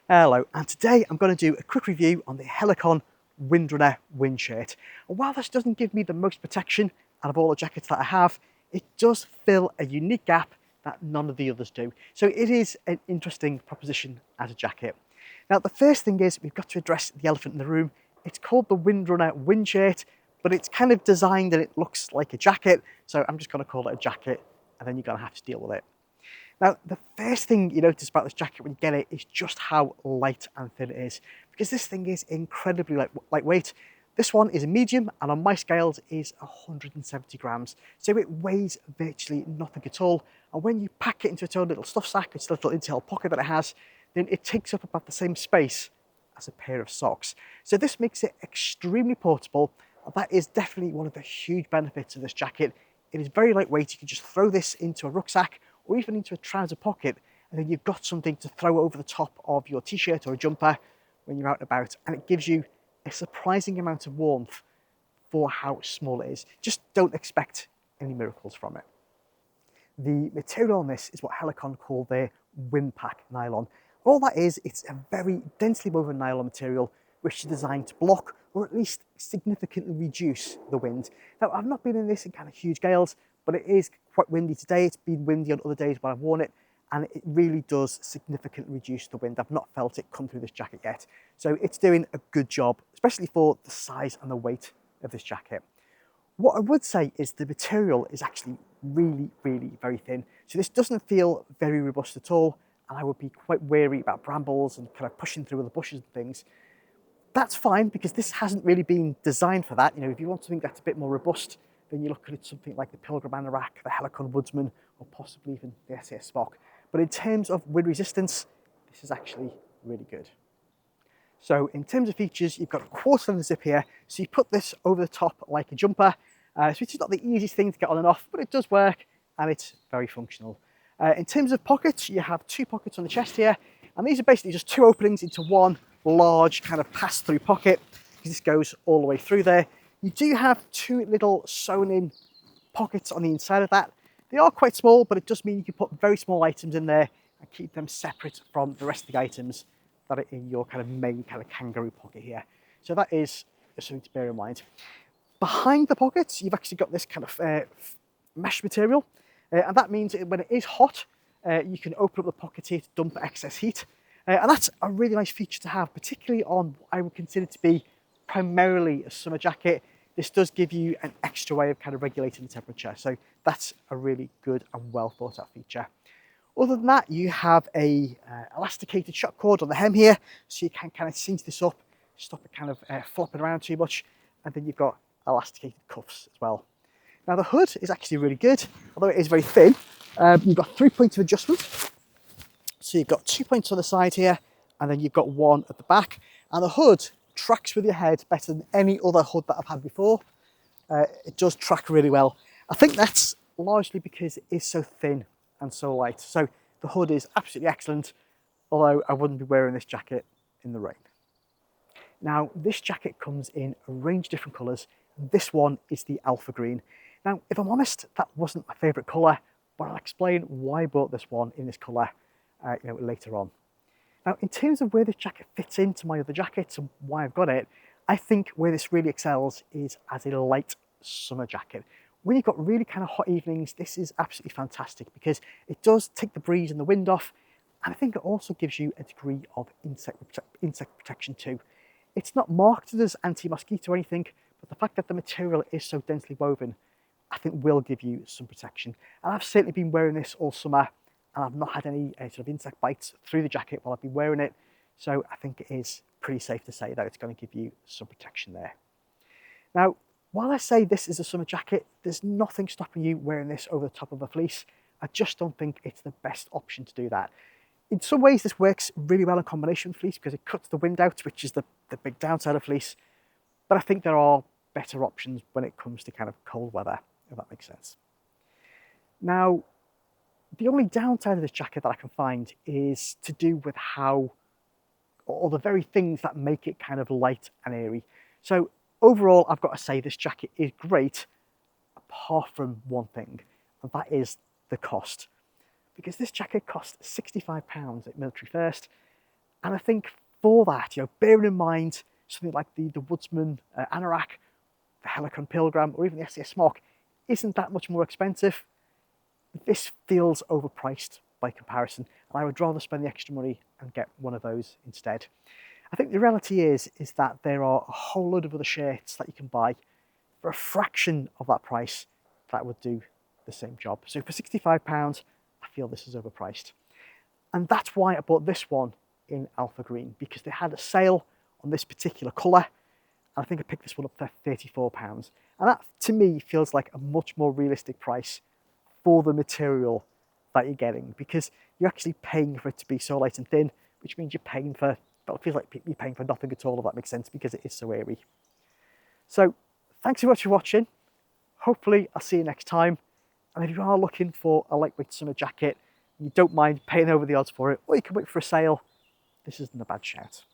Hello, and today I'm going to do a quick review on the Helikon Windrunner Windshirt. And while this doesn't give me the most protection out of all the jackets that I have, it does fill a unique gap that none of the others do. So it is an interesting proposition as a jacket. Now, the first thing is we've got to address the elephant in the room. It's called the Windrunner Windshirt, but it's kind of designed and it looks like a jacket. So I'm just going to call it a jacket, and then you're going to have to deal with it. Now, the first thing you notice about this jacket when you get it is just how light and thin it is, because this thing is incredibly lightweight. This one is a medium, and on my scales is 170 grams. So it weighs virtually nothing at all. And when you pack it into its own little stuff sack, its little internal pocket that it has, then it takes up about the same space as a pair of socks. So this makes it extremely portable. And that is definitely one of the huge benefits of this jacket. It is very lightweight. You can just throw this into a rucksack or even into a trouser pocket, and then you've got something to throw over the top of your t-shirt or a jumper when you're out and about, and it gives you a surprising amount of warmth for how small it is. Just don't expect any miracles from it. The material on this is what Helikon call their Windpack nylon. All that is, it's a very densely woven nylon material which is designed to block or at least significantly reduce the wind. Now, I've not been in this in kind of huge gales, but it is quite windy today. It's been windy on other days when I've worn it, and it really does significantly reduce the wind. I've not felt it come through this jacket yet. So it's doing a good job, especially for the size and the weight of this jacket. What I would say is the material is actually really very thin. So this doesn't feel very robust at all, and I would be quite wary about brambles and kind of pushing through the bushes and things. That's fine, because this hasn't really been designed for that. You know, if you want something that's a bit more robust, then you look at something like the Pilgrim Anorak, the Helikon Woodsman, or possibly even the SAS Spock. But in terms of wind resistance, this is actually really good. So in terms of features, you've got a quarter length zip here. So you put this over the top like a jumper, which is not the easiest thing to get on and off, but it does work, and it's very functional. In terms of pockets, you have two pockets on the chest here, and these are basically just two openings into one large kind of pass-through pocket, because this goes all the way through there. You do have two little sewn-in pockets on the inside of that. They are quite small, but it does mean you can put very small items in there and keep them separate from the rest of the items that are in your kind of main kind of kangaroo pocket here. So that is something to bear in mind. Behind the pockets, you've actually got this kind of mesh material, and that means when it is hot, you can open up the pockets here to dump excess heat. And that's a really nice feature to have, particularly on what I would consider to be primarily a summer jacket. This does give you an extra way of kind of regulating the temperature. So that's a really good and well thought out feature. Other than that, you have a elasticated shock cord on the hem here, so you can kind of cinch this up, stop it kind of flopping around too much. And then you've got elasticated cuffs as well. Now the hood is actually really good, although it is very thin. You've got 3 points of adjustment. So you've got 2 points on the side here, and then you've got one at the back. And the hood tracks with your head better than any other hood that I've had before. It does track really well. I think that's largely because it is so thin and so light. So the hood is absolutely excellent, although I wouldn't be wearing this jacket in the rain. Now, this jacket comes in a range of different colours. This one is the Alpha Green. Now, if I'm honest, that wasn't my favourite colour, but I'll explain why I bought this one in this colour later on. Now, in terms of where this jacket fits into my other jackets and why I've got it, I think where this really excels is as a light summer jacket. When you've got really kind of hot evenings, this is absolutely fantastic because it does take the breeze and the wind off, and I think it also gives you a degree of insect protection too. It's not marketed as anti-mosquito or anything, but the fact that the material is so densely woven, I think will give you some protection. And I've certainly been wearing this all summer, and I've not had any sort of insect bites through the jacket while I've been wearing it. So I think it is pretty safe to say that it's going to give you some protection there. Now, while I say this is a summer jacket, there's nothing stopping you wearing this over the top of a fleece. I just don't think it's the best option to do that. In some ways, this works really well in combination with fleece because it cuts the wind out, which is the big downside of fleece. But I think there are better options when it comes to kind of cold weather, if that makes sense. Now, the only downside of this jacket that I can find is to do with how, or the very things that make it kind of light and airy. So overall, I've got to say this jacket is great, apart from one thing, and that is the cost. Because this jacket cost £65 at Military First, And I think for that, bearing in mind something like the Woodsman Anorak, the Helikon Pilgrim, or even the SCS Smock isn't that much more expensive, this feels overpriced by comparison, and I would rather spend the extra money and get one of those instead. I think the reality is that there are a whole load of other shirts that you can buy for a fraction of that price that would do the same job. So for £65, I feel this is overpriced. And that's why I bought this one in Alpha Green, because they had a sale on this particular colour. I think I picked this one up for £34. And that, to me, feels like a much more realistic price for the material that you're getting, because you're actually paying for it to be so light and thin, which means you're paying for, well, it feels like you're paying for nothing at all, if that makes sense, because it is so airy. So thanks so much for watching. Hopefully I'll see you next time. And if you are looking for a lightweight summer jacket, and you don't mind paying over the odds for it, or you can wait for a sale, this isn't a bad shout.